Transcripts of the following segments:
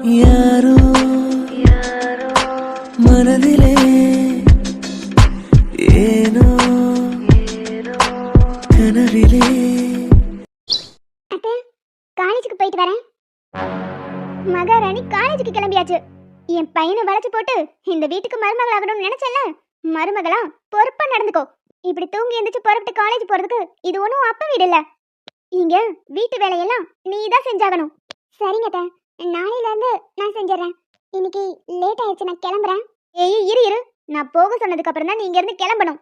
யாரோ மனதிலே ஏனோ கனவிலே. அத்தை, காலேஜுக்கு போயிட்டு வரேன். மகாராணி காலேஜுக்கு கிளம்பியாச்சு. என் பையனை வளைச்சு போட்டு இந்த வீட்டுக்கு மருமகள் ஆகணும்னு நினைச்சல, மருமகளா பொறுப்பா நடந்துக்கோ. இப்படி தூங்கி எந்திரிச்சு புறப்பட்டு காலேஜ் போறதுக்கு இது ஒன்றும் அப்ப வீடு இல்ல. இங்க வீட்டு வேலையெல்லாம் நீ தான் செஞ்சாகணும். சரிங்க அத்தை, நாளையில இருந்து நான் செஞ்சிடறேன். இன்னைக்கு லேட் ஆயிடுச்சு, நான் கிளம்புறேன். ஏய் இரு இரு, நான் போக சொன்னதுக்கு அப்புறம் தான் நீ இங்க இருந்து கிளம்பணும்.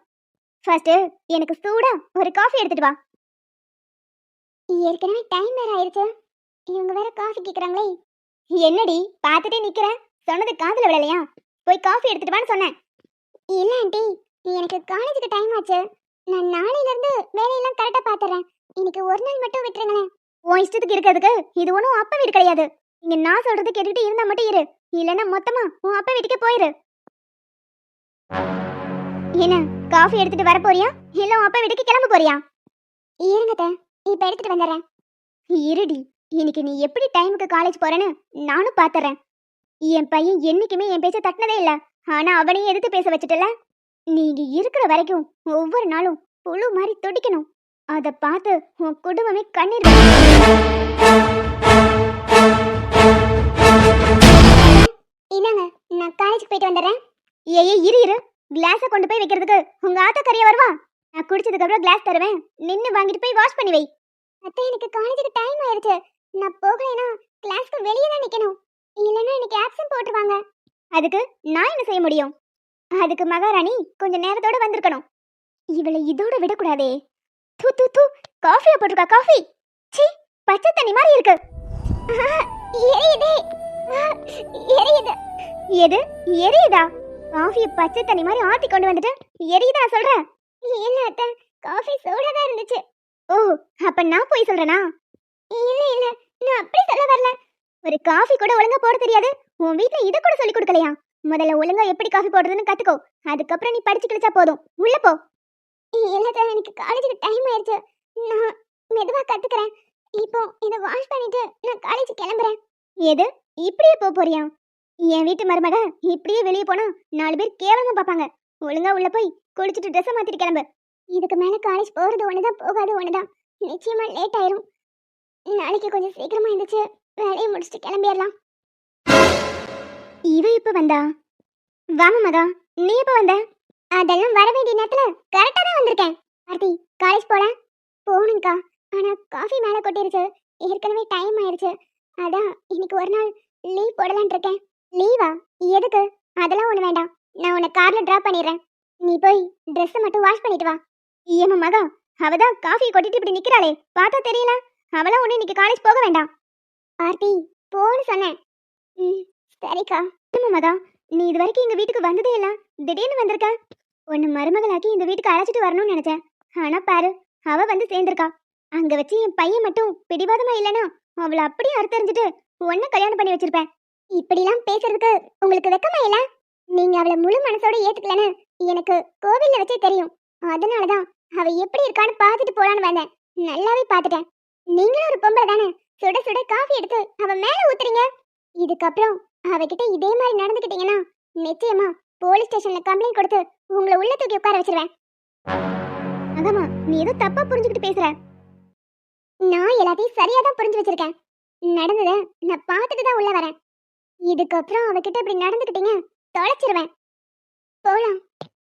ஃபர்ஸ்ட் எனக்கு சூடா ஒரு காஃபி எடுத்துட்டு வா. ஏற்கனவே டைம் வேற ஆயிடுச்சு, இவங்க வேற காஃபி கேக்குறாங்களே. என்னடி பார்த்துட்டே நிக்கிற, சொன்னது காதுல விடலையா? போய் காஃபி எடுத்துட்டு வான்னு சொன்னேன். இல்ல ஆண்டி, எனக்கு காலேஜுக்கு டைம் ஆச்சு. நான் நாளையில இருந்து வேலையெல்லாம் கரெக்டா பாத்துறேன். இன்னைக்கு ஒரு நாள் மட்டும் விட்டுருங்களேன். உன் இஷ்டத்துக்கு இருக்கிறதுக்கு இது ஒன்றும் அப்பா வீடு கிடையாது. இங்க நான் சொல்றது கேட்டுக்கிட்டு இருந்தா மட்டும் இரு, இல்லைன்னா மொத்தமா உன் அப்பா வீட்டுக்கே போயிரு. என்ன காஃபி எடுத்துட்டு வர போறியா, இல்ல உன் அப்பா வீட்டுக்கு கிளம்ப போறியா? இருங்கத்த, இப்ப எடுத்துட்டு வந்துடுறேன். இருடி, இன்னைக்கு நீ எப்படி டைமுக்கு காலேஜ் போறேன்னு நானும் பாத்துறேன். என் பையன் என்னைக்குமே என் பேச்ச தட்டினதே இல்ல, ஆனா அவனையும் எதிர்த்து பேச வச்சுட்டல. நீங்க இருக்கிற வரைக்கும் ஒவ்வொரு நாளும் புழு மாதிரி துடிக்கணும். அத பார்த்து உன் குடும்பமே கண்ணீர் இல்லங்க, நான் காலேஜுக்கு போயிட்டு வந்துடுறேன். ஏய் இரு இரு, கிளாஸ கொண்டு போய் வைக்கிறதுக்கு உங்க ஆத்தா கறியா வருவா. நான் குடிச்சதுக்கு அப்புறம் கிளாஸ் தருவேன், நின்னு வாங்கிட்டு போய் வாஷ் பண்ணி வை. அத்தை, எனக்கு காலேஜுக்கு டைம் ஆயிருச்சு. நான் போகலைனா கிளாஸ்க்கு வெளியே தான் நிக்கணும், இல்லைன்னா எனக்கு ஆப்சென்ட் போட்டுருவாங்க. அதுக்கு நான் என்ன செய்ய முடியும்? அதுக்கு மகாராணி கொஞ்சம் நேரத்தோட வந்திருக்கணும். இவளை இதோட விடக்கூடாதே. தூ தூ தூ, காஃபியா போட்டிருக்கா காஃபி. சீ, பச்சை தண்ணி மாதிரி இருக்கு. எரியுதே, எரியுது. எது எரியுதா? காஃபியை பச்சை தண்ணி மாதிரி ஆத்தி கொண்டு வந்துட்டு எரியுதா சொல்ற? இல்ல அத்தை, காஃபி சூடா தான் இருந்துச்சு. ஓ, அப்ப நான் போய் சொல்றேனா? இல்ல இல்ல, நான் அப்படி சொல்ல வரல. ஒரு காஃபி கூட ஒழுங்கா போட தெரியாது, உன் வீட்ல இத கூட சொல்லி கொடுக்கலையா? முதல்ல ஒழுங்கா எப்படி காஃபி போடுறதுன்னு கத்துக்கோ, அதுக்கப்புறம் நீ படிச்சு கிழிச்சா போதும். உள்ள போ. இல்ல, எனக்கு காலேஜுக்கு டைம் ஆயிடுச்சு, நான் மெதுவா கத்துக்கிறேன். இப்போ இத வாஷ் பண்ணிட்டு நான் காலேஜ் கிளம்புறேன். எது இப்படியே போறியா? என் வீட்டு மருமக இப்படியே வெளியே போனா 4 பேர் கேவலமா பாப்பாங்க. ஒழுங்கா உள்ள போய் குளிச்சுட்டு ட்ரெஸ் மாத்திட்டு கிளம்பு. இதுக்கு மேல காலேஜ் போறது ஒண்ணுதான், போகாது ஒண்ணுதான். நிச்சயமா லேட் ஆயிரும். நாளைக்கு கொஞ்சம் சீக்கிரமா இருந்துச்சு வேலையை முடிச்சுட்டு கிளம்பிடலாம். இவ இப்ப வந்தா? வாமா மகா, நீ எப்ப வந்த? அதெல்லாம் வர வேண்டிய நேரத்துல கரெக்டா தான் வந்திருக்கேன். ஆர்த்தி, காலேஜ் போல? போகணும்க்கா, ஆனா காஃபி மேல கொட்டிருச்சு, ஏற்கனவே டைம் ஆயிருச்சு. அதான் இன்னைக்கு ஒரு நாள் லீவ் போடலான் இருக்கேன். லீவா? எதுக்கு? அதெல்லாம் ஒண்ணு வேண்டாம், நான் உன்னை கார்ல டிராப் பண்ணிடுறேன். நீ போய் ட்ரெஸ் மட்டும் வாஷ் பண்ணிட்டு வா. ஏமா மகா, அவதான் காஃபி கொட்டிட்டு இப்படி நிக்கிறாளே, பார்த்தா தெரியல. அவளா ஒண்ணு இன்னைக்கு காலேஜ் போக வேண்டாம். ஆர்த்தி, போன்னு சொன்னேன். சரிக்கா. மகா, நீ இது வரைக்கும் எங்க வீட்டுக்கு வந்ததே இல்ல, திடீர்னு வந்திருக்க. உன்னை மருமகளாக்கி இந்த வீட்டுக்கு அழைச்சிட்டு வரணும்னு நினைச்சேன். ஆனா பாரு, அவ வந்து சேர்ந்திருக்கா. அங்க வச்சு என் பையன் மட்டும் பிடிவாதமா இல்லைன்னா அவளை அப்படியே அறுத்தறிஞ்சிட்டு உன்னை கல்யாணம் பண்ணி வச்சிருப்பேன். இப்படிலாம் பேசுறதுக்கு உங்களுக்கு வெக்கமா இல்ல? நீங்க அவளை முழு மனசோட ஏத்துக்கலன்னு எனக்கு கோவில்ல வச்சே தெரியும். அதனாலதான் அவ எப்படி இருக்கான்னு பார்த்துட்டு போலான்னு வந்தேன். நல்லாவே பார்த்துட்டேன். நீங்களும் ஒரு பொம்பளை தானே, சுட சுட காஃபி எடுத்து அவ மேல ஊத்துறீங்க. இதுக்கப்புறம் அவகிட்ட இதே மாதிரி நடந்துக்கிட்டீங்கன்னா நிச்சயமா போலீஸ் ஸ்டேஷன்ல கம்ப்ளைண்ட் கொடுத்து உங்களை உள்ள தூக்கி உட்கார வச்சிருவேன். அதாம்மா, நீ ஏதோ தப்பா புரிஞ்சுக்கிட்டு பேசுற. நான் எல்லாத்தையும் சரியா தான் புரிஞ்சு வச்சிருக்கேன். நடந்தத நான் பார்த்துட்டு தான் உள்ள வரேன். இதுக்கப்புறம் அவகிட்ட இப்படி நடந்துக்கிட்டீங்க தொலைச்சிருவேன். போலாம்.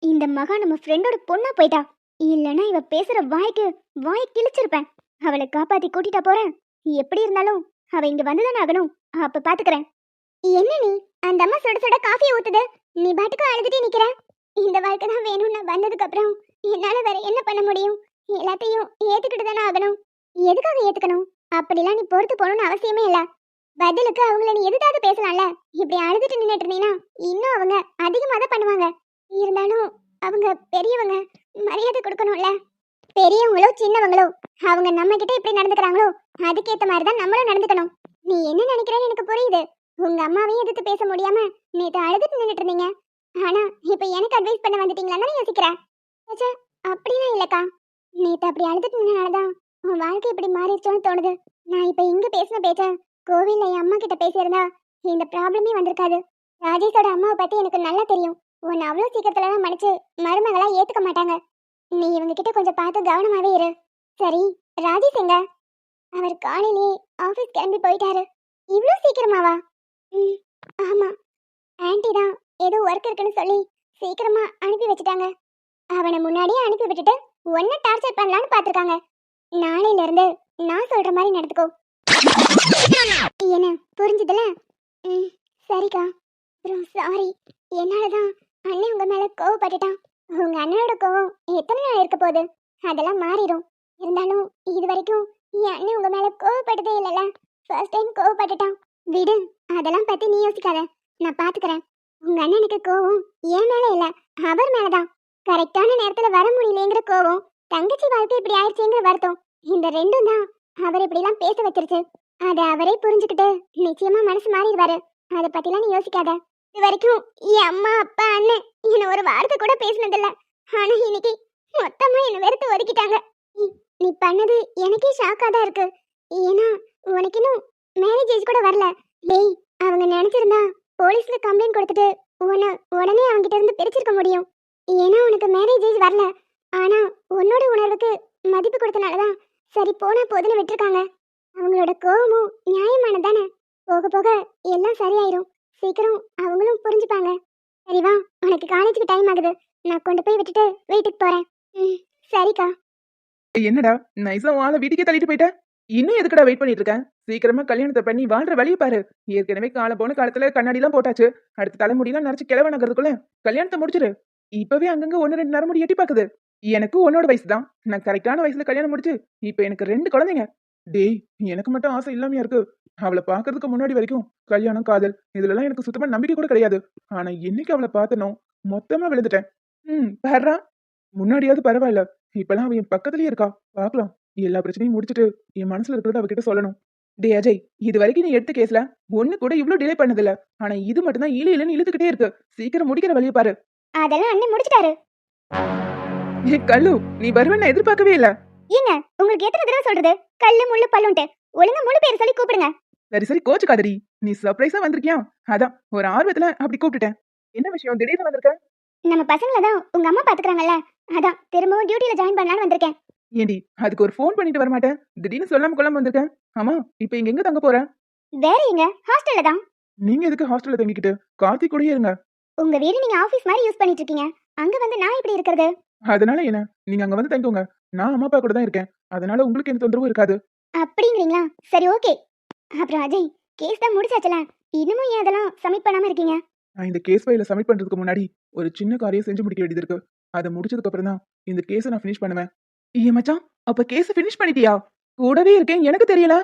இந்த மகா நம்ம ஃப்ரெண்டோட பொண்ணா போயிட்டா, இல்லைன்னா இவ பேசுற வாய் கிழிச்சிருப்பேன். அவளை காப்பாத்தி கூட்டிட்டா போறேன். எப்படி இருந்தாலும் அவ இங்க வந்துதானே ஆகணும், அப்ப பாத்துக்கிறேன். என்ன நீ, அந்த அம்மா சுட சுட காஃபியை ஊத்துது, நீ பாட்டுக்கு அழுதுட்டே நிக்கிற. இந்த வாழ்க்கை தான் வேணும்னு நான் வந்ததுக்கு அப்புறம் என்னால வேற என்ன பண்ண முடியும்? எல்லாத்தையும் ஏத்துக்கிட்டு தானே ஆகணும். எதுக்காக ஏத்துக்கணும்? அப்படிலாம் நீ பொறுத்து போகணும்னு அவசியமே இல்ல. பதிலுக்கு அவங்கள நீ எதுக்காக பேசலாம்ல. இப்படி அழுதுட்டு நின்னுட்டு இருந்தீங்கன்னா இன்னும் அவங்க அதிகமா தான் பண்ணுவாங்க. இருந்தாலும் அவங்க பெரியவங்க, மரியாதை கொடுக்கணும்ல. பெரியவங்களோ சின்னவங்களோ அவங்க நம்ம கிட்ட எப்படி நடந்துக்கிறாங்களோ அதுக்கேத்த மாதிரி தான் நம்மளும் நடந்துக்கணும். நீ என்ன நினைக்கிறேன்னு எனக்கு புரியுது. உங்க அம்மாவையும் எதிர்த்து பேச முடியாம நேத்து அழுதுட்டு நின்னுட்டு இருந்தீங்க, ஆனா இப்ப எனக்கு அட்வைஸ் பண்ண வந்துட்டீங்களான்னு யோசிக்கிறேன். அப்படிலாம் இல்லக்கா, நேத்து அப்படி அழுதுட்டு நின்னனாலதான் உன் வாழ்க்கை இப்படி மாறிடுச்சோன்னு தோணுது. நான் இப்ப இங்க பேசின பேச்ச கோவில்ல என் அம்மா கிட்ட பேசியிருந்தா இந்த ப்ராப்ளமே வந்திருக்காது. ராஜேஷோட அம்மாவை பத்தி எனக்கு நல்லா தெரியும். உன்னை அவ்வளோ சீக்கிரத்துலலாம் மன்னிச்சு மருமகளா ஏத்துக்க மாட்டாங்க. நீ இவங்க கிட்ட கொஞ்சம் பார்த்து கவனமாவே இரு. சரி, ராஜேஷ் எங்க? அவர் காலையிலே ஆபீஸ் கிளம்பி போயிட்டாரு. இவ்வளோ சீக்கிரமாவா? ம், ஆமா. ஆன்ட்டி தான் ஏதோ ஒர்க் இருக்குன்னு சொல்லி சீக்கிரமா அனுப்பி வச்சுட்டாங்க. அவனை முன்னாடியே அனுப்பி விட்டுட்டு உன்னை டார்ச்சர் பண்ணலான்னு பார்த்துருக்காங்க. நாளையில இருந்து நான் சொல்ற மாதிரி நடந்துக்கோ. என்ன புரிஞ்சுதுல? ம், சரிக்கா. அப்புறம் சாரி, என்னாலதான் அண்ணன் உங்க மேல கோவப்பட்டுட்டான். உங்க அண்ணனோட கோவம் எத்தனை நாள் இருக்க போகுது? அதெல்லாம் மாறிடும். இருந்தாலும் இது வரைக்கும் என் அண்ணன் உங்க மேல கோவப்பட்டதே இல்லைல்ல. ஃபர்ஸ்ட் டைம் கோவப்பட்டுட்டான். விடு, அதெல்லாம் பத்தி நீ யோசிக்காத, நான் பாத்துக்கிறேன். உங்க அண்ணனுக்கு கோவம் என் மேல இல்ல, அவர் மேலதான். கரெக்டான நேரத்துல வர முடியலங்கிற கோவம், தங்கச்சி வாழ்க்கை இப்படி ஆயிடுச்சுங்கிற வருத்தம், இந்த ரெண்டும் தான் அவர் இப்படிலாம் பேச வச்சிருச்சு. அதை அவரே புரிஞ்சுக்கிட்டு நிச்சயமா மனசு மாறிடுவாரு. அதை பத்திலாம் நீ யோசிக்காத. இது வரைக்கும் என் அம்மா அப்பா அண்ணன் என்ன ஒரு வார்த்தை கூட பேசினதில்ல. ஆனா இன்னைக்கு மொத்தமா என்ன வெறுத்து ஒதுக்கிட்டாங்க. நீ பண்ணது எனக்கே ஷாக்கா தான் இருக்கு. ஏன்னா உனக்கு இன்னும் மேரேஜ் ஏஜ் கூட வரல. டேய், அவங்க நினைச்சிருந்தா போலீஸ்ல கம்ப்ளைண்ட் கொடுத்துட்டு உன்னை உடனே அவங்கிட்ட இருந்து பிரிச்சிருக்க முடியும். ஏன்னா உனக்கு மேரேஜ் ஏஜ் வரல. ஆனா உன்னோட உணர்வுக்கு மதிப்பு கொடுத்தனாலதான் சரி போனா போதுன்னு விட்டுருக்காங்க. அவங்களோட கோவமும் நியாயமானதானே. போக போக எல்லாம் சரியாயிரும். சீக்கிரம் அவங்களும் புரிஞ்சுப்பாங்க. சரி வா, உனக்கு காலேஜுக்கு டைம் ஆகுது. நான் கொண்டு போய் விட்டுட்டு வீட்டுக்கு போறேன். ம், சரிக்கா. என்னடா நைஸா வாழ வீட்டுக்கே தள்ளிட்டு போயிட்ட? இன்னும் எதுக்குடா வெயிட் பண்ணிட்டு இருக்கேன்? சீக்கிரமா கல்யாணத்தை பண்ணி வாழ்ற வழியை பாரு. ஏற்கனவே காலம் போன காலத்துல கண்ணாடி எல்லாம் போட்டாச்சு. அடுத்த தலைமுடியெல்லாம் நரைச்சு கிழவனாகிறதுக்குள்ள கல்யாணத்தை முடிச்சிரு. இப்பவே அங்கங்க 1-2 நரமுடி எட்டி பாக்குது. எனக்கு உன்னோட வயசு தான். நான் கரெக்டான வயசுல கல்யாணம் முடிச்சு இப்ப எனக்கு 2 குழந்தைங்க. டேய், எனக்கு மட்டும் ஆசை இல்லாமையா இருக்கு? அவளை பாக்குறதுக்கு முன்னாடி வரைக்கும் கல்யாணம் காதல் இதுலலாம் எனக்கு சுத்தமா நம்பிக்கை கூட கிடையாது. ஆனா என்னைக்கு அவளை பார்த்தனோ மொத்தமா விழுந்துட்டேன். பாருடா, முன்னாடியாவது பரவாயில்ல, இப்பெல்லாம் அவன் என் பக்கத்துலயே இருக்கா. பாக்கலாம், எல்லா பிரச்சனையும் முடிச்சிட்டு என் மனசுல இருக்கிறத அவகிட்ட சொல்லணும். டே அஜய், இது வரைக்கும் நீ எடுத்த கேஸ்ல ஒண்ணு கூட இவ்ளோ டிலே பண்ணதில்ல. ஆனா இது மட்டும் தான் இழுன்னு இழுத்துக்கிட்டே இருக்கு. சீக்கிரம் முடிக்கிற வழியை பாரு. அதெல்லாம் அண்ணன் முடிச்சிட்டாரு. ஏ கல்லு, நீ வருவேன்னு எதிர்பார்க்கவே இல்ல. ஏங்க, உங்களுக்கு எத்தனை தடவை சொல்றது கல்லு முள்ளு பல்லுன்ட்டு? ஒழுங்கா முழு பேர் சொல்லி கூப்பிடுங்க. சரி சரி, கோச்சுக்காதடி. நீ சர்ப்ரைஸா வந்திருக்கியா? அதான் ஒரு ஆர்வத்துல அப்படி கூப்பிட்டுட்டேன். என்ன விஷயம் திடீர்னு வந்திருக்க? நம்ம பசங்கள தான் உங்க அம்மா பாத்துக்கறாங்கல்ல, அதான் திரும்பவும் டியூட்டில ஜாயின் பண்ணலாம்னு வந்திருக்கேன். ஏண்டி, அதுக்கு ஒரு ஃபோன் பண்ணிட்டு வர மாட்டேன்? திடீர்னு சொல்லாம கொள்ளாம வந்திருக்கேன். ஆமா, இப்ப இங்க எங்க தங்க போற? வேற எங்க? ஹாஸ்டல்ல தான். நீங்க எதுக்கு ஹாஸ்டல்ல தங்கிக்கிட்டு? கார்த்திக் கூடயே இருங்க. உங்க வீடு நீங்க ஆபீஸ் மாதிரி யூஸ் பண்ணிட்டு இருக்கீங்க. அங்க வந்து நான் இப்படி இருக்கிறது? அதனால என்ன, நீங்க அங்க வந்து தங்கிக்கோங்க. நான் அம்மா அப்பா கூட தான் இருக்கேன். அதனால உங்களுக்கு எந்த தொந்தரவும் இருக்காது. அப்படிங்கிறீங்களா? சரி, ஓகே. அப்புறம் அஜய், கேஸ் தான் முடிச்சாச்சுல, இன்னமும் ஏன் அதெல்லாம் சப்மிட் பண்ணாம இருக்கீங்க? நான் இந்த கேஸ் ஃபைல சப்மிட் பண்றதுக்கு முன்னாடி ஒரு சின்ன காரியம் செஞ்சு முடிக்க வேண்டியது இருக்கு. அதை முடிச்சதுக்கு அப்புறம் தான் இந்த கேஸை நான் ஃபினிஷ் பண்ணுவேன். ஏன் மச்சான், அப்ப கேஸை ஃபினிஷ் பண்ணிட்டியா? கூடவே இருக்கேன், எனக்கு தெரியல.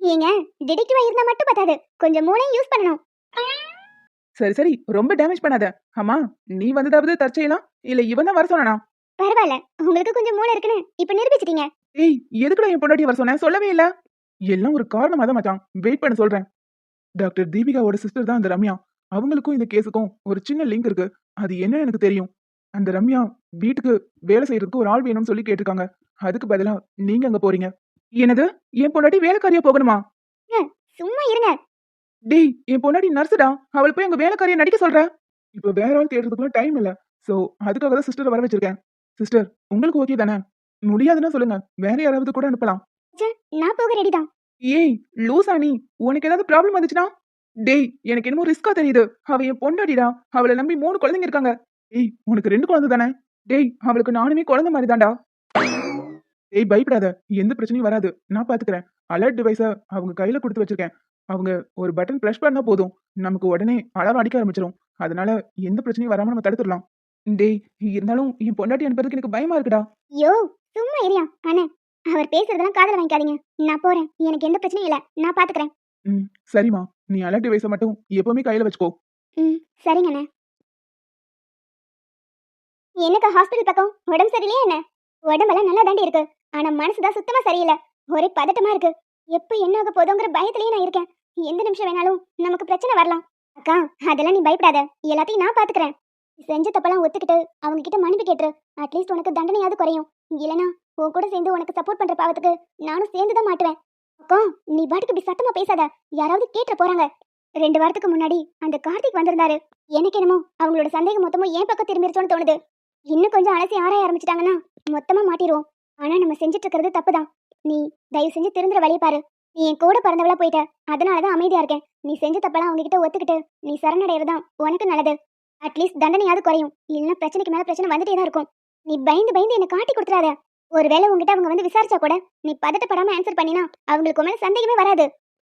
ஏங்க, டிடெக்டிவா இருந்தா மட்டும் பத்தாது, கொஞ்சம் மூளையும் யூஸ் பண்ணணும். சரி சரி, ரொம்ப டேமேஜ் பண்ணாத. ஆமா, நீ வந்ததாவது தற்செயலாம் இல்ல இவன் தான் வர சொன்னானா? பரவாயில்ல, உங்களுக்கு கொஞ்சம் மூளை இருக்குன்னு இப்ப நிரூபிச்சிட்டீங்க. ஏய், எதுக்குடா என் பொண்டாட்டி வர சொன்னேன்? சொல்லவே இல்ல. எல்லாம் ஒரு காரணமா தான் மச்சான். வெயிட் பண்ண சொல்றேன். டாக்டர் தீபிகாவோட சிஸ்டர் தான் அந்த ரம்யா. அவங்களுக்கும் இந்த கேஸுக்கும் ஒரு சின்ன லிங்க் இருக்கு. அது என்ன எனக்கு தெரியும். அந்த ரம்யா வீட்டுக்கு வேலை செய்யறதுக்கு ஒரு ஆள் வேணும்னு சொல்லி கேட்டிருக்காங்க. அதுக்கு பதிலா நீங்க அங்க போறீங்க. என்னது, என் பொண்டாட்டி வேலைக்காரியா போகணுமா? சும்மா இருங்க. டேய், என் பொண்டாட்டி நர்ஸுடா. அவளை போய் அங்க வேலைக்காரியா நடிக்க சொல்ற? இப்ப வேற ஆள் தேடுறதுக்குள்ள டைம் இல்ல. சோ அதுக்காக தான் சிஸ்டரை வர வச்சிருக்கேன். சிஸ்டர், உங்களுக்கு ஓகே தானே? முடியாதுன்னா சொல்லுங்க, வேற யாராவது கூட அனுப்பலாம். நான் போக ரெடி தான். ஏய் லூசா நீ, உனக்கு ஏதாவது ப்ராப்ளம் வந்துச்சுன்னா? டேய், எனக்கு என்னமோ ரிஸ்கா தெரியுது. அவ என் பொண்டாடிடா. அவளை நம்பி 3 குழந்தைங்க இருக்காங்க. ஏய், உனக்கு 2 குழந்தை தானே? டேய், அவளுக்கு நானுமே குழந்தை மாதிரி தான்டா. ஏய், பயப்படாத, எந்த பிரச்சனையும் வராது, நான் பாத்துக்கிறேன். அலர்ட் டிவைஸ அவங்க கையில கொடுத்து வச்சிருக்கேன். அவங்க ஒரு பட்டன் பிரஷ் பண்ணா போதும், நமக்கு உடனே அலாரம் அடிக்க ஆரம்பிச்சிடும். அதனால எந்த பிரச்சனையும் வராம நம்ம தடுத்துடலாம். டேய், இருந்தாலும் என் பொண்டாட்டி அனுப்புறதுக்கு எனக்கு பயமா இருக்குடா. யோ, சும்மா இருயா. அண்ணே, அவர் பேசுறதெல்லாம் காதுல வாங்கிக்காதீங்க. நான் போறேன், எனக்கு எந்த பிரச்சனையும் இல்ல, நான் பாத்துக்கிறேன். சரிம்மா, நீ அலர்ட் டிவைஸ மட்டும் எப்பவுமே கையில வச்சுக்கோ. சரிங்க அண்ணே. எனக்கு ஹாஸ்பிடல் பக்கம் உடம்பு சரியில்லையா என்ன? உடம்பெல்லாம் நல்லா தாண்டி இருக்கு, ஆனா மனசுதான் சுத்தமா சரியில்லை. ஒரே பதட்டமா இருக்கு. எப்ப என்ன ஆக போதோங்கிற பயத்திலேயே நான் இருக்கேன். எந்த நிமிஷம் வேணாலும் நமக்கு பிரச்சனை வரலாம். அக்கா, அதெல்லாம் நீ பயப்படாத, எல்லாத்தையும் நான் பாத்துக்கிறேன். செஞ்ச தப்பெல்லாம் ஒத்துக்கிட்டு அவங்க கிட்ட மன்னிப்பு கேட்டுரு. அட்லீஸ்ட் உனக்கு தண்டனையாவது குறையும். இல்லனா உன் கூட சேர்ந்து உனக்கு சப்போர்ட் பண்ற பாவத்துக்கு நானும் சேர்ந்துதான் மாட்டுவேன். அக்கா, நீ பாட்டுக்கு இப்படி சத்தமா பேசாத, யாராவது கேட்டுற போறாங்க. 2 வாரத்துக்கு முன்னாடி அந்த கார்த்திக் வந்திருந்தாரு. எனக்கு என்னமோ அவங்களோட சந்தேகம் மொத்தமும் என் பக்கம் திரும்பிருச்சோன்னு தோணுது. இன்னும் கொஞ்சம் அலசி ஆராய ஆரம்பிச்சிட்டாங்கன்னா மொத்தமா மாட்டிடுவோம். ஆனா நம்ம செஞ்சுட்டு இருக்கிறது தப்புதான். நீ தயவு செஞ்சு திருந்துற வழியை பாரு. நீ என் கூட பிறந்தவளா போயிட்ட, அதனாலதான் அமைதியா இருக்கேன். நீ செஞ்ச தப்பெல்லாம் அவங்க கிட்ட ஒத்துக்கிட்டு நீ சரணடைறதான் உனக்கு நல்லது. அட்லீஸ்ட் தண்டனையாவது குறையும். இல்லைன்னா பிரச்சனைக்கு மேல பிரச்சனை வந்துட்டே தான் இருக்கும். நீ பயந்து பயந்து என்ன காட்டி கொடுத்துறாத. ஒருவேளை உங்ககிட்ட அவங்க வந்து விசாரிச்சா கூட நீ பதட்டப்படாம ஆன்சர் பண்ணினா அவங்களுக்கு உன் மேல சந்தேகமே வராது.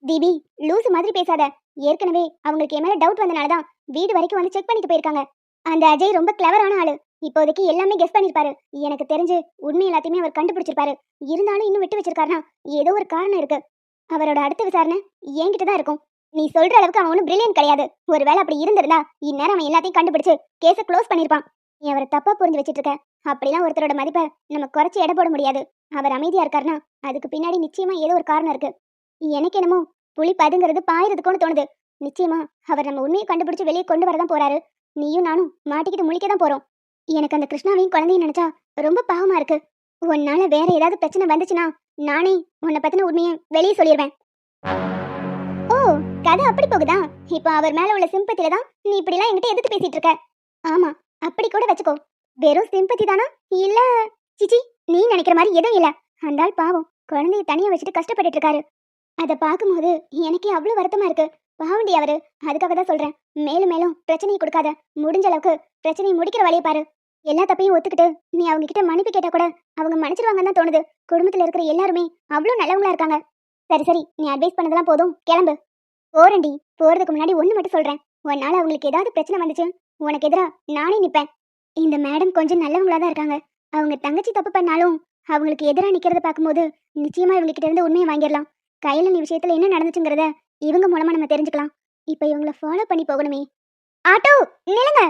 தீபி, லூசு மாதிரி பேசாத. ஏற்கனவே அவங்களுக்கு என் மேல டவுட் வந்தனாலதான் வீடு வரைக்கும் வந்து செக் பண்ணிட்டு போயிருக்காங்க. அந்த அஜய் ரொம்ப கிளவரான ஆளு. இப்போதைக்கு எல்லாமே கெஸ் பண்ணிருப்பாரு. எனக்கு தெரிஞ்சு உண்மை எல்லாத்தையுமே அவர் கண்டுபிடிச்சிருப்பாரு. இருந்தாலும் இன்னும் விட்டு வச்சிருக்காருன்னா ஏதோ ஒரு காரணம் இருக்கு. அவரோட அடுத்த விசாரணை என்கிட்ட தான் இருக்கும். நீ சொல்ற அளவுக்கு அவன் ஒன்றும் பிரில்லியன்ட் கிடையாது. ஒருவேளை அப்படி இருந்திருந்தா இந்நேரம் அவன் எல்லாத்தையும் கண்டுபிடிச்சு கேஸை க்ளோஸ் பண்ணிருப்பான். நீ அவரை தப்பா புரிஞ்சு வச்சிட்டு இருக்க. அப்படிலாம் ஒருத்தரோட மதிப்பை நம்ம குறைச்சி எடை போட முடியாது. அவர் அமைதியா இருக்காருன்னா அதுக்கு பின்னாடி நிச்சயமா ஏதோ ஒரு காரணம் இருக்கு. எனக்கு என்னமோ புலி பதுங்கிறது பாயிரதுக்குன்னு தோணுது. நிச்சயமா அவர் நம்ம உண்மையை கண்டுபிடிச்சு வெளியே கொண்டு வரதான் போறாரு. நீயும் நானும் மாட்டிக்கிட்டு முழிக்க தான் போறோம். எனக்கு அந்த கிருஷ்ணாவையும் குழந்தையும் நினைச்சா ரொம்ப பாவமா இருக்கு. உன்னால வேற ஏதாவது பிரச்சனை வந்துச்சுன்னா நானே உன்னை பத்தின உண்மையை வெளியே சொல்லிடுவேன். ஓ, கதை அப்படி போகுதா? இப்போ அவர் மேல உள்ள சிம்பத்தில தான் நீ இப்படிலாம் என்கிட்ட எதிர்த்து பேசிட்டு இருக்க. ஆமா, அப்படி கூட வச்சுக்கோ. வெறும் சிம்பத்தி தானா? இல்ல சிச்சி, நீ நினைக்கிற மாதிரி எதுவும் இல்ல. அந்த ஆள் பாவம் குழந்தைய தனியா வச்சுட்டு கஷ்டப்பட்டுட்டு இருக்காரு. அதை பார்க்கும்போது எனக்கே அவ்வளவு வருத்தமா இருக்கு. பாவண்டி அவரு. அதுக்காக தான் சொல்றேன், மேலும் மேலும் பிரச்சனையை கொடுக்காத. முடிஞ்ச அளவுக்கு பிரச்சனையை முடிக்கிற வழியை பாரு. எல்லா தப்பையும் ஒத்துக்கிட்டு நீ அவங்க கிட்ட மன்னிப்பு கேட்டா கூட அவங்க மன்னிச்சிருவாங்கன்னு தான் தோணுது. குடும்பத்துல இருக்கிற எல்லாருமே அவ்வளவு நல்லவங்களா இருக்காங்க. சரி சரி, நீ அட்வைஸ் பண்ணதெல்லாம் போதும், கிளம்பு. போறேன்டி. போறதுக்கு முன்னாடி ஒண்ணு மட்டும் சொல்றேன். உன்னால அவங்களுக்கு ஏதாவது பிரச்சனை வந்துச்சு உனக்கு எதிரா நானே நிப்பேன். இந்த மேடம் கொஞ்சம் நல்லவங்களா தான் இருக்காங்க. அவங்க தங்கச்சி தப்பு பண்ணாலும் அவங்களுக்கு எதிராக நிக்கிறத பார்க்கும்போது நிச்சயமா இவங்க கிட்ட இருந்து உண்மையை வாங்கிடலாம். கையில நீ விஷயத்துல என்ன நடந்துச்சுங்கிறத இவங்க மூலமா நம்ம தெரிஞ்சுக்கலாம். இப்ப இவங்கள ஃபாலோ பண்ணி போகணுமே. ஆட்டோ நில்லுங்க.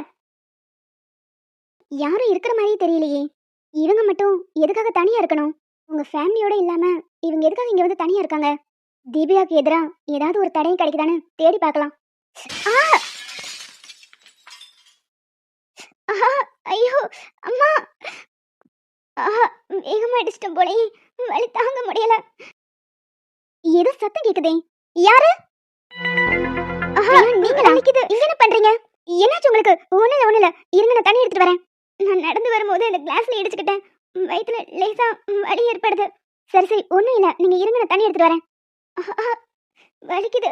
யாரும் இருக்கிற மாதிரியே தெரியலையே. இவங்க மட்டும் எதுக்காக தனியா இருக்கணும்? உங்க ஃபேமிலியோட இல்லாம இவங்க எதுக்காக இங்க வந்து தனியா இருக்காங்க? தீபிகாக்கு எதிரா ஏதாவது ஒரு தடையும் கிடைக்குதான்னு தேடி பார்க்கலாம். ஆ! ஆஹா, ஐயோ அம்மா! ஆஹா, வேகமா அடிச்சிட்டேன் போலயே. வலி தாங்க முடியல. ஏதோ சத்தம் கேக்குதே. யாரு? ஆஹா, நீங்களா? இங்க என்ன பண்றீங்க? என்னாச்சு உங்களுக்கு? ஒண்ணுல இருங்க, நான் தண்ணி எடுத்துட்டு வரேன். நான் நடந்து வரும்போது இந்த கிளாஸ்ல இடிச்சுக்கிட்டேன். வயித்துல லேசா வலி ஏற்படுது. சரி சரி, ஒண்ணும் இல்ல, நீங்க இருங்க, நான் தண்ணி எடுத்துட்டு வரேன். ஆஹா, வலிக்குது.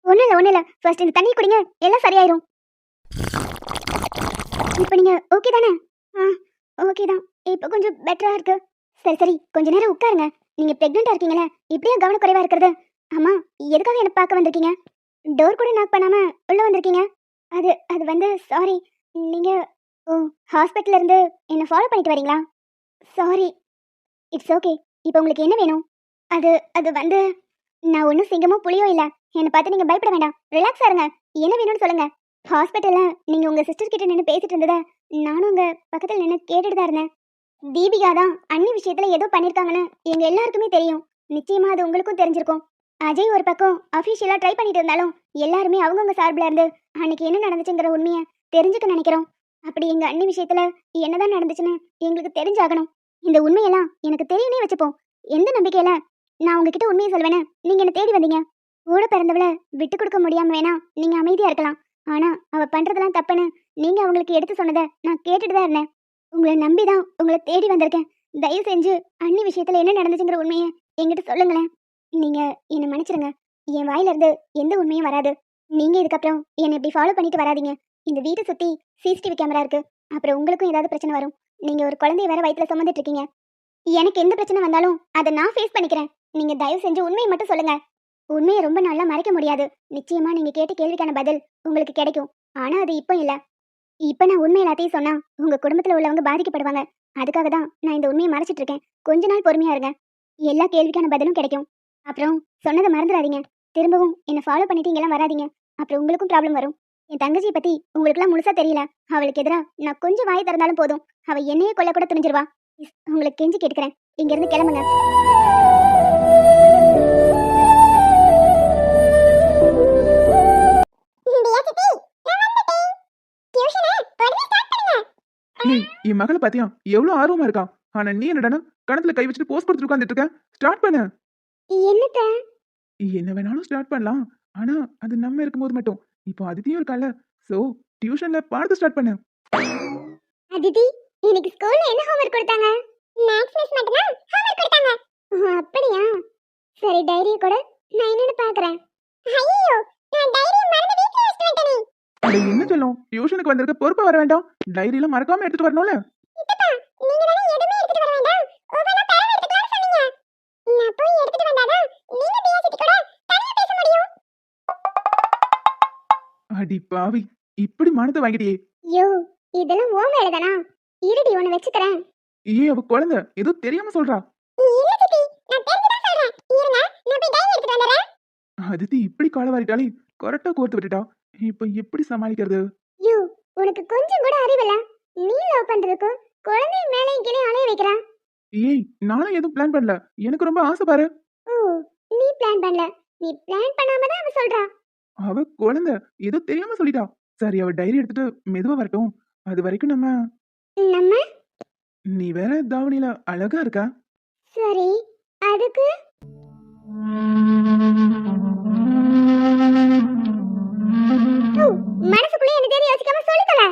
ஒண்ணுல ஃபர்ஸ்ட் இந்த தண்ணி குடிங்க, எல்லாம் சரியாயிரும். இப்போ நீங்க ஓகே தானே? ஓகே தான். இப்போ கொஞ்சம் பெட்டரா இருக்கு. சரி சரி, கொஞ்ச நேரம் உட்காருங்க. நீங்க பிரெக்னெண்டா இருக்கீங்களே, இப்படியே கவனக்குறைவா இருக்கிறது? அம்மா, எதுக்காக என்ன பார்க்க வந்திருக்கீங்க? டோர் கூட நாக் பண்ணாம உள்ள வந்திருக்கீங்க. அது அது வந்து சாரி. நீங்க ஓ, ஹாஸ்பிட்டல்ல இருந்து என்ன ஃபாலோ பண்ணிட்டு வரீங்களா? சாரி. It's okay. இப்போ உங்களுக்கு என்ன வேணும்? அது அது வந்து நான் ஒன்றும் சிங்கமோ புளியோ இல்லை. என்னை பார்த்து நீங்கள் பயப்பட வேண்டாம். ரிலாக்ஸாக இருங்க. என்ன வேணும்னு சொல்லுங்க. ஹாஸ்பிட்டலில் நீங்கள் உங்கள் சிஸ்டர் கிட்ட நின்று பேசிட்டு இருந்ததை நானும் உங்கள் பக்கத்தில் நின்று கேட்டுட்டு தான் இருந்தேன். தீபிகா தான் அண்ணி விஷயத்தில் ஏதோ பண்ணியிருக்காங்கன்னு எங்கள் எல்லாருக்குமே தெரியும். நிச்சயமாக அது உங்களுக்கும் தெரிஞ்சிருக்கும். அஜய் ஒரு பக்கம் அஃபிஷியலாக ட்ரை பண்ணிட்டு இருந்தாலும் எல்லாருமே அவங்கவுங்க சார்பில் இருந்து அன்னைக்கு என்ன நடந்துச்சுங்கிற உண்மையை தெரிஞ்சுக்க நினைக்கிறோம். அப்படி எங்கள் அண்ணி விஷயத்தில் என்னதான் நடந்துச்சுன்னு எங்களுக்கு தெரிஞ்சாகணும். இந்த உண்மையெல்லாம் எனக்கு தெரியும்னே வச்சுப்போம். எந்த நம்பிக்கையில நான் உங்ககிட்ட உண்மையை சொல்வேன்னு நீங்க என்ன தேடி வந்தீங்க? கூட பிறந்தவளை விட்டு கொடுக்க முடியாம வேணா நீங்க அமைதியா இருக்கலாம். ஆனா அவ பண்றதெல்லாம் தப்புன்னு நீங்க அவங்களுக்கு எடுத்து சொன்னதை நான் கேட்டுட்டு தான் இருந்தேன். உங்களை நம்பிதான் உங்களை தேடி வந்திருக்கேன். தயவு செஞ்சு அண்ணி விஷயத்துல என்ன நடந்துச்சுங்கிற உண்மையை என்கிட்ட சொல்லுங்களேன். நீங்க என்னை மன்னிச்சிருங்க. என் வாயில இருந்து எந்த உண்மையும் வராது. நீங்க இதுக்கப்புறம் என்னை இப்படி ஃபாலோ பண்ணிட்டு வராதீங்க. இந்த வீட்டை சுத்தி சிசிடிவி கேமரா இருக்கு. அப்புறம் உங்களுக்கும் ஏதாவது பிரச்சனை வரும். நீங்க ஒரு குழந்தைய வேற வயித்துல சுமந்துட்டு இருக்கீங்க. எனக்கு எந்த பிரச்சனை வந்தாலும் அதை நான் ஃபேஸ் பண்ணிக்கிறேன். நீங்க தயவு செஞ்சு உண்மையை மட்டும் சொல்லுங்க. உண்மையை ரொம்ப நல்லா மறைக்க முடியாது. நிச்சயமா நீங்க கேட்ட கேள்விக்கான பதில் உங்களுக்கு கிடைக்கும். ஆனா அது இப்போ இல்ல. இப்ப நான் உண்மை எல்லாத்தையும் சொன்னா உங்க குடும்பத்துல உள்ளவங்க பாதிக்கப்படுவாங்க. அதுக்காக தான் நான் இந்த உண்மையை மறைச்சிட்டு இருக்கேன். கொஞ்ச நாள் பொறுமையா இருங்க. எல்லா கேள்விக்கான பதிலும் கிடைக்கும். அப்புறம் சொன்னதை மறந்துடாதீங்க. திரும்பவும் என்ன ஃபாலோ பண்ணிட்டு இங்கெல்லாம் வராதீங்க. அப்புறம் உங்களுக்கும் ப்ராப்ளம் வரும். என் தங்கச்சியை பத்தி உங்களுக்குலாம் முழுசா தெரியல. அவளுக்கு எதிராக நான் கொஞ்சம் வாயை திறந்தாலும் போதும், அவ என்னையே கொல்ல கூட துணிஞ்சிருவா. உங்களுக்கு கெஞ்சி கேட்கிறேன், இங்க இருந்து கிளம்புங்க. என் மகளை பாத்தியா எவ்வளவு ஆர்வமா இருக்கான். ஆனா நீ என்னடா கணத்துல கை வச்சுட்டு போஸ்ட் கொடுத்து உட்காந்துட்டு இருக்க. ஸ்டார்ட் பண்ணு. என்னத்த என்ன வேணாலும் ஸ்டார்ட் பண்ணலாம். ஆனா அது நம்ம இருக்கும்போது மட்டும். இப்போ அதித்தியும் இருக்கால. சோ டியூஷன்ல பாடத்தை ஸ்டார்ட் பண்ணு. அதிதி, இன்னைக்கு ஸ்கூல்ல என்ன ஹோம்வொர்க் கொடுத்தாங்க? மேத்ஸ் மிஸ் மட்டும் தான் ஹோம்வொர்க் கொடுத்தாங்க. அப்படியா? சரி, டைரி கூட நான் என்னன்னு பார்க்கறேன். ஐயோ, நான் டைரி மறந்து வீட்ல வச்சிட்டு வந்துட்டேனே. அட என்ன சொல்லும், டியூஷனுக்கு வந்திருக்க பொறுப்பா வர வேண்டாம். டைரியில மறக்காம எடுத்துட்டு வரணும்ல. சித்தப்பா, நீங்க தானே எதுவுமே எடுத்துட்டு வர வேண்டாம், ஒவ்வொண்ணா தரவு எடுத்துக்கலாம்னு சொன்னீங்க. நான் போய் எடுத்துட்டு வந்தாதான் நீங்க தியா சித்தி கூட தனியா பேச முடியும். அடி பாவி, இப்படி மானத்தை வாங்கிட்டியே. யோ, இதெல்லாம் உன் வேலை தானா? இருடி, உன்னை வச்சுக்கிறேன். ஏன் அவ குழந்தை ஏதோ தெரியாம சொல்றா. இல்ல சித்தி, நான் தெரிஞ்சுதான் சொல்றேன். இருங்க, நான் போய் டைரி எடுத்துட்டு வந்துடுறேன். அதித்தி இப்படி காலவாரிட்டாலே கரெக்டா கோர்த்து விட்டுட்டா. இப்ப எப்படி சமாளிக்கிறது? யோ, உனக்கு கொஞ்சம் கூட அறிவில்ல. நீ லவ் பண்றதுக்கு குழந்தைய மேலையும் கீழே அலைய வைக்கிறான். ஏய், நானும் எதுவும் பிளான் பண்ணல. எனக்கு ரொம்ப ஆசை பாரு. ஓ, நீ பிளான் பண்ணல. நீ பிளான் பண்ணாம தான் அவ சொல்றா. அவ குழந்தை ஏதோ தெரியாம சொல்லிட்டா. சரி, அவ டைரி எடுத்துட்டு மெதுவா வரட்டும். அது வரைக்கும் நம்ம நீ வேற தாவணியில அழகா இருக்கா. சரி, அதுக்கு ஓ, மனசுக்குள்ளே என்ன தேடி யோசிக்காம சொல்லித்தல.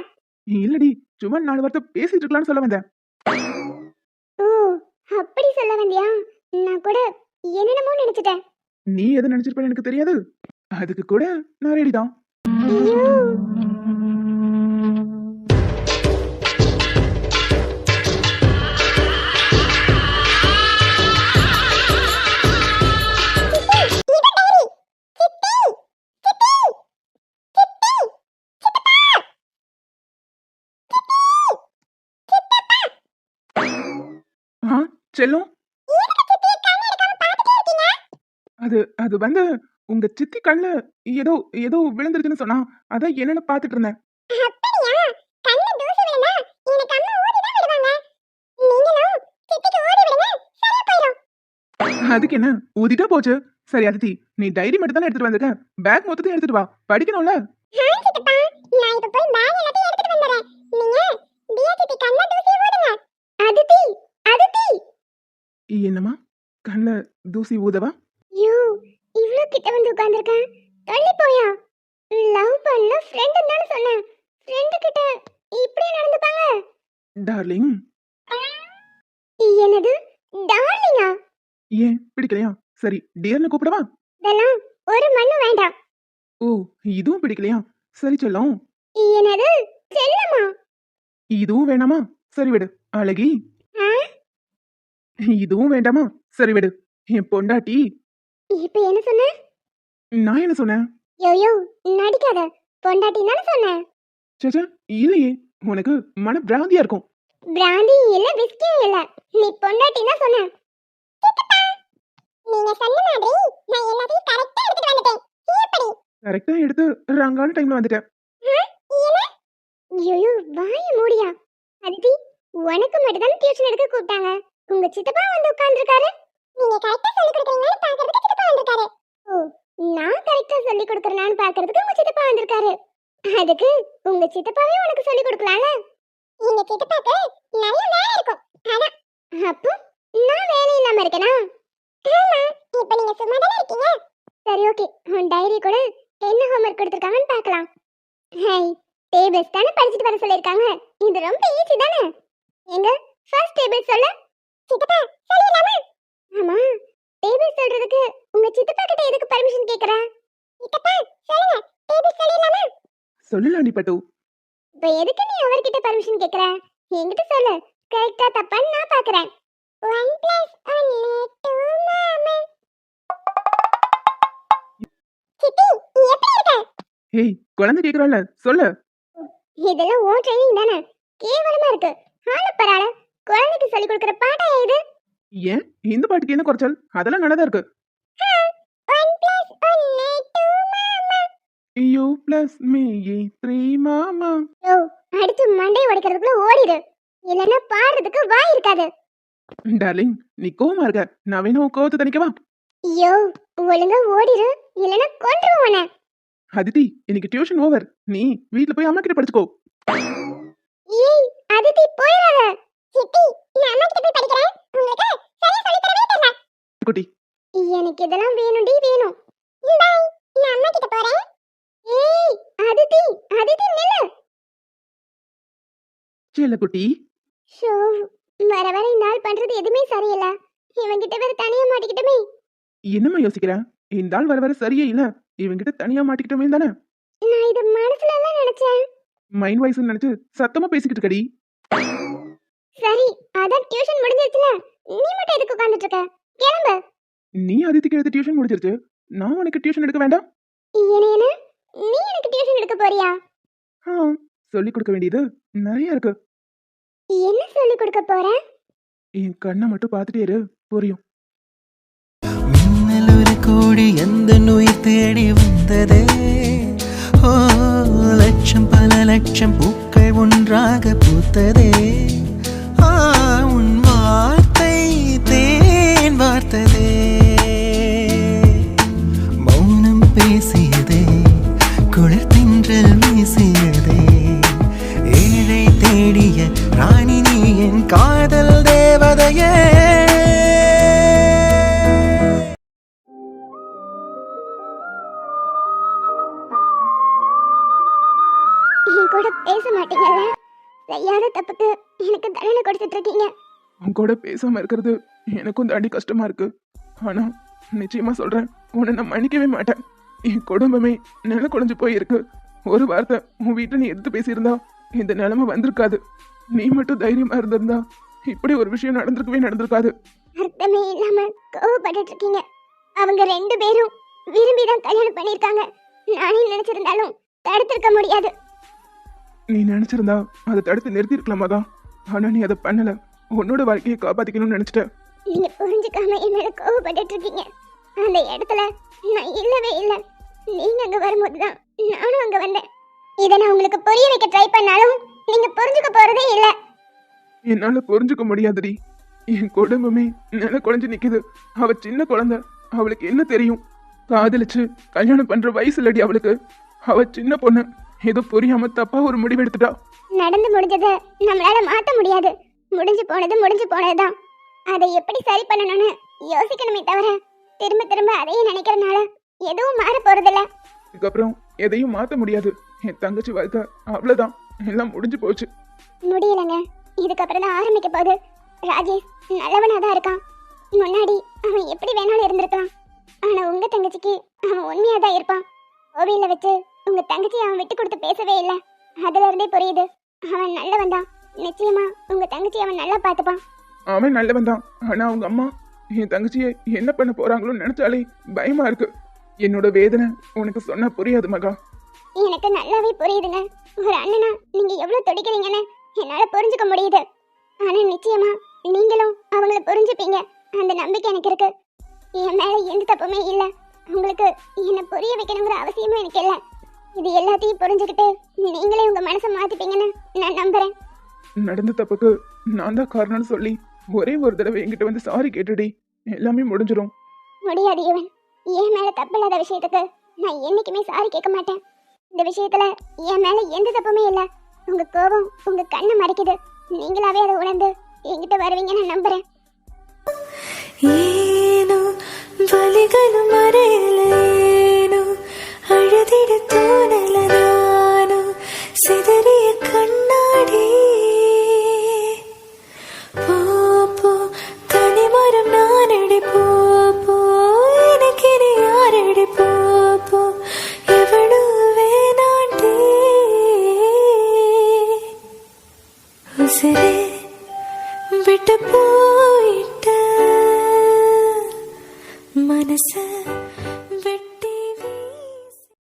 இல்லடி, சும்மா 4 வார்த்தை பேசிட்டு இருக்கலாம்னு சொல்ல வந்தேன். ஓ, அப்படி சொல்ல வந்தியா? நான் கூட என்னென்னமோ நினைச்சிட்டேன். நீ எதை நினைச்சிருப்பேன்னு எனக்கு தெரியாது. அதுக்கு கூட நான் ரெடி தான். ஐயோ, ஆ, செல்லும். அது அது வந்து உங்க சித்தி கண்ணுல ஏதோ ஏதோ விழுந்துருச்சுன்னு சொன்னா, அதான் என்னன்னு பாத்துட்டு இருந்தேன். அப்படியா? கண்ணுல தூசி விழுந்தா எனக்கு அம்மா ஊதி தான் விடுவாங்க. நீங்களும் சித்திக்கு ஊதி விடுங்க, சரியா போயிடும். அதுக்கு என்ன, ஊதிட்டா போச்சு. சரி அதித்தி, நீ டைரி மட்டும் தானே எடுத்துட்டு வந்திருக்க. பேக் மொத்தத்தையும் எடுத்துட்டு வா, படிக்கணும்ல. ஹாய் சித்தப்பா, நான் இப்ப போய் பேக் எல்லாத்தையும் எடுத்துட்டு வந்துறேன். நீங்க தியா சித்தி கண்ணுல தூசி ஊதுங்க. அதித்தி, அதித்தி. என்னம்மா, கண்ணுல தூசி ஊதவா? யோ, இவ்ளோ கிட்ட வந்து உட்கார்ந்திருக்கேன். தள்ளி போயா? லவ் பண்ணல ஃப்ரெண்ட் தான சொன்னேன். ஃப்ரெண்ட் கிட்ட இப்படியே நடந்துப்பாங்க? டார்லிங். என்னது டார்லிங்கா? ஏன் பிடிக்கலையா? சரி, டியர்னு கூப்பிடவா? இதெல்லாம் ஒரு மண்ணு வேண்டாம். ஓ, இதுவும் பிடிக்கலையா? சரி செல்லம். என்னது செல்லமா? இதுவும் வேணாமா? சரி விடு அழகி. ஆ? இதுவும் வேண்டாமா? சரி விடு என் பொண்டாட்டி. இப்ப என்ன சொன்ன? நான் என்ன சொன்னேன்? யோ யோ, நடிக்காத. பொண்டாட்டி தான சொன்னேன். சேச்சே, இல்லையே. உனக்கு மன பிராந்தியா இருக்கும். பிராந்தி இல்ல, விஸ்கியும் இல்ல. நீ பொண்டாட்டி தான் சொன்ன. சித்தப்பா, நீங்க சொன்ன மாதிரி நான் எல்லாத்தையும் கரெக்ட்டா எடுத்துட்டு வந்துட்டேன். எப்படி? கரெக்டா எடுத்து ராங்கான டைம்ல வந்துட்டேன். என்ன? ஐயோ, வாய மூடியா. அதித்தி, உனக்கு மட்டும் தான் டியூஷன் எடுக்க கூப்பிட்டாங்க. உங்க சித்தப்பா வந்து உட்கார்ந்திருக்காரு. நீங்க கரெக்ட்டா சொல்லி கொடுக்கறீங்கன்னு பார்க்கிறதுக்கு சித்தப்பா வந்திருக்காரு. ஓ, நான் கரெக்ட்டா சொல்லி கொடுக்கறேனான்னு பார்க்கிறதுக்கு உங்க சித்தப்பா வந்திருக்காரு. அதுக்கு உங்க சித்தப்பாவே உனக்கு சொல்லி கொடுக்கலாம்ல. எங்க சித்தப்பாக்கு நிறைய வேலை இருக்கும். அதான். அப்போ நான் வேலை இல்லாம இருக்கேனா? ஆமா, இப்போ நீங்க சும்மா தானே இருக்கீங்க. சரி, ஓகே. உன் டைரி கூட என்ன ஹோம்வொர்க் கொடுத்திருக்காங்கன்னு பார்க்கலாம். ஹே, டேபிள்ஸ் தானே படிச்சிட்டு வர சொல்லிருக்காங்க. இது ரொம்ப ஈஸி தானே. எங்க ஃபர்ஸ்ட் டேபிள் சொல்ல. சித்தப்பா, சொல்லிடலாமா? ஆமா, டேபிள் சொல்றதுக்கு உங்க சித்தப்பா கிட்ட எதுக்கு பர்மிஷன் கேக்குற? சித்தப்பா, சொல்லுங்க, டேபிள் சொல்லிடலாமா? சொல்லலாண்டி பட்டு. இப்போ எதுக்கு நீ அவர்கிட்ட பர்மிஷன் கேக்குற? என்கிட்ட சொல்லு. கரெக்ட்டா தப்பான்னு நான் பார்க்கறேன். 1 + 1 2 மாமா. சித்தி, நீ எப்படி இருக்க? ஏய், குழந்தை கேக்குறாள்ல, சொல்லு. இதெல்லாம் ஓ ட்ரைனிங் தானே. கேவலமா இருக்கு. ஆள பராள. குழந்தைக்கு சொல்லி கொடுக்கிற பாட்டா இது? ஏன் இந்த பாட்டுக்கு என்ன குறைச்சல்? அதெல்லாம் நல்லதா இருக்கு. 1 + 1 2 மாமா. யூ பிளஸ் மீ 3 மாமா. யோ, அடுத்து மண்டை உடைக்கிறதுக்குள்ள ஓடிடு. இல்லைன்னா பாடுறதுக்கு வாய் இருக்காது. டார்லிங், நீ கோவமா இருக்க. நான் வேணும் உன் கோவத்தை தணிக்கவா? யோ, ஒழுங்கா ஓடிடு. இல்லைன்னா கொன்றுவேன் உன்னை. அதித்தி, இன்னைக்கு டியூஷன் ஓவர். நீ வீட்ல போய் அம்மா கிட்ட படிச்சுக்கோ. ஏய், அதித்தி போயிடாத. சித்தி, நான் அம்மா கிட்ட போய் படிக்கிறேன். உங்களுக்கு சரியா சொல்லி தரவே தெரியல. குட்டி, எனக்கு இதெல்லாம் வேணும்டி வேணும். பை, நான் அம்மா கிட்ட போறேன். ஏய் அதிதி, அதிதி நில்லு. செல்லக்குட்டி, ஷோ, வர வர இந்த ஆள் பண்றது எதுவுமே சரியில்ல. இவன்கிட்ட வேற தனியா மாட்டிக்கிட்டுமே. என்னம்மா யோசிக்கிற? இந்த ஆள் வர வர சரியே இல்ல, இவங்கிட்ட தனியா மாட்டிக்கிட்டோமே தானே. நான் இது மனசுல எல்லாம் நினைச்சேன். மைண்ட் வாய்ஸ் நினைச்சு சத்தமா பேசிக்கிட்டு இருக்கடி. சரி, அதான் டியூஷன் முடிஞ்சிருச்சுல, நீ மட்டும் எதுக்கு உட்கார்ந்துட்டு இருக்க? கிளம்பு. நீ அதித்திக்கு எடுத்து டியூஷன் முடிச்சிருச்சு, நான் உனக்கு டியூஷன் எடுக்க வேண்டாம்? என்ன நீ எனக்கு டியூஷன் எடுக்க போறியா? சொல்லி கொடுக்க வேண்டியது நிறைய இருக்கு. என்ன சொல்லி கொடுக்க போற? என் கண்ணை மட்டும் பார்த்துட்டே இரு, புரியும். மின்னல் ஒரு கோடி எந்த நோய் தேடி வந்ததே, ஓ லட்சம் பல லட்சம் பூக்கள் ஒன்றாக பூத்ததே, உன் வார்த்தை தேன் வார்த்ததே, மௌனம் பேசியதே, குளிர் தின்றல் வீசியதே, ஏழை தேடிய ராணி நீ என் காதல் தேவதையே. என் கூட பேச மாட்டீங்கல்ல? செய்யாத தப்புக்கு எனக்கு தண்டனை கொடுத்துட்டு இருக்கீங்க. உன் கூட பேசாம இருக்கிறது எனக்கும் தாண்டி கஷ்டமா இருக்கு. ஆனா நிச்சயமா சொல்றேன், உன்னை நான் மன்னிக்கவே மாட்டேன். என் குடும்பமே நில குழஞ்சு போயிருக்கு. ஒரு வார்த்தை உன் வீட்டை நீ எடுத்து பேசியிருந்தா இந்த நிலைமை வந்திருக்காது. நீ மட்டும் தைரியமா இருந்திருந்தா இப்படி ஒரு விஷயம் நடந்திருக்காது. அர்த்தமே இல்லாம கோவப்பட்டு இருக்கீங்க. அவங்க 2 பேரும் விரும்பிதான் கல்யாணம் பண்ணிருக்காங்க. நானே நினைச்சிருந்தாலும் தடுத்திருக்க முடியாது. நீ நினைச்சிருந்தா அதை தடுத்து நிறுத்தி இருக்கலாமாதான். ஆனா நீ அதை பண்ணல. உன்னோட வாழ்க்கையை காப்பாத்திக்கணும்னு நினைச்சிட்ட. நீங்க புரிஞ்சுக்காம என் மேல கோவப்பட்டு இருக்கீங்க. அந்த இடத்துல நான் இல்லவே இல்லை. நீங்க அங்க வரும்போதுதான் நானும் அங்க வந்தேன். இதை நான் உங்களுக்கு புரிய வைக்க ட்ரை பண்ணாலும் நீங்க புரிஞ்சுக்க போறதே இல்லை. என்னால புரிஞ்சுக்க முடியாதுடி. என் குடும்பமே நில குழஞ்சு நிக்குது. அவ சின்ன குழந்தை, அவளுக்கு என்ன தெரியும்? காதலிச்சு கல்யாணம் பண்ற வயசு இல்லடி அவளுக்கு. அவ சின்ன பொண்ணு, ஏதோ புரியாம தப்பா ஒரு முடிவு எடுத்துட்டா. நடந்து முடிஞ்சதை நம்மளால மாத்த முடியாது. முடிஞ்சு போனதுதான். அதை எப்படி சரி பண்ணணும்னு யோசிக்கணுமே தவிர திரும்ப திரும்ப அதையே நினைக்கிறனால எதுவும் மாற போறதில்ல. இதுக்கப்புறம் எதையும் மாத்த முடியாது. என் தங்கச்சி வாழ்க்கை அவ்வளவுதான், எல்லாம் முடிஞ்சு போச்சு. முடியலங்க, இதுக்கப்புறம் தான் ஆரம்பிக்க போகுது. ராஜேஷ் நல்லவனா தான் இருக்கான். முன்னாடி அவன் எப்படி வேணாலும் இருந்திருக்கலாம். ஆனா உங்க தங்கச்சிக்கு அவன் உண்மையா தான் இருப்பான். கோவில்ல வச்சு உங்க தங்கச்சி அவன் விட்டு கொடுத்து பேசவே இல்லை. அதுல இருந்தே புரியுது அவன் நல்லவன் தான். நிச்சயமா உங்க தங்கச்சி அவன் நல்லா பார்த்துப்பான். அவன் நல்லவன் தான். ஆனா அவங்க அம்மா என் தங்கச்சியை என்ன பண்ண போறாங்களோன்னு நினைச்சாலே பயமா இருக்கு. என்னோட வேதனை உனக்கு சொன்னா புரியாது மகா. எனக்கு நல்லாவே புரியுதுங்க. ஒரு அண்ணனா நீங்க எவ்வளவு துடிக்கிறீங்கன்னு என்னால புரிஞ்சுக்க முடியுது. ஆனா நிச்சயமா நீங்களும் அவங்கள புரிஞ்சுப்பீங்க, அந்த நம்பிக்கை எனக்கு இருக்கு. என் மேல எந்த தப்புமே இல்ல. உங்களுக்கு என்ன புரிய வைக்கணுங்கிற அவசியமும் எனக்கு இல்ல. இது எல்லாத்தையும் புரிஞ்சுக்கிட்டு நீங்களே உங்க மனசை மாத்திப்பீங்கன்னு நான் நம்புறேன். நடந்த தப்புக்கு நான் தான் காரணம்னு சொல்லி ஒரே ஒரு தடவை என்கிட்ட வந்து சாரி கேட்டுடி, எல்லாமே முடிஞ்சிடும். முடியாது இவன். என் மேல தப்பில்லாத விஷயத்துக்கு நான் என்னைக்குமே சாரி கேட்க மாட்டேன். இந்த விஷயத்துல என் மேல எந்த தப்புமே இல்ல. உங்க கோபம் உங்க கண்ணை மறைக்குது. நீங்களாவே அதை உணர்ந்து என்கிட்ட வருவீங்க நான் நம்புறேன். ஏனோ வலிகளு மறையலேனோ அழுதிட தோணல நானோ சிதறிய கண்ணாடி போ தனிமரம் நானடி போ எனக்கு இனி யாரடி போ எவளோ வேணாண்டி உசிரே விட்டு போயிட்ட மனச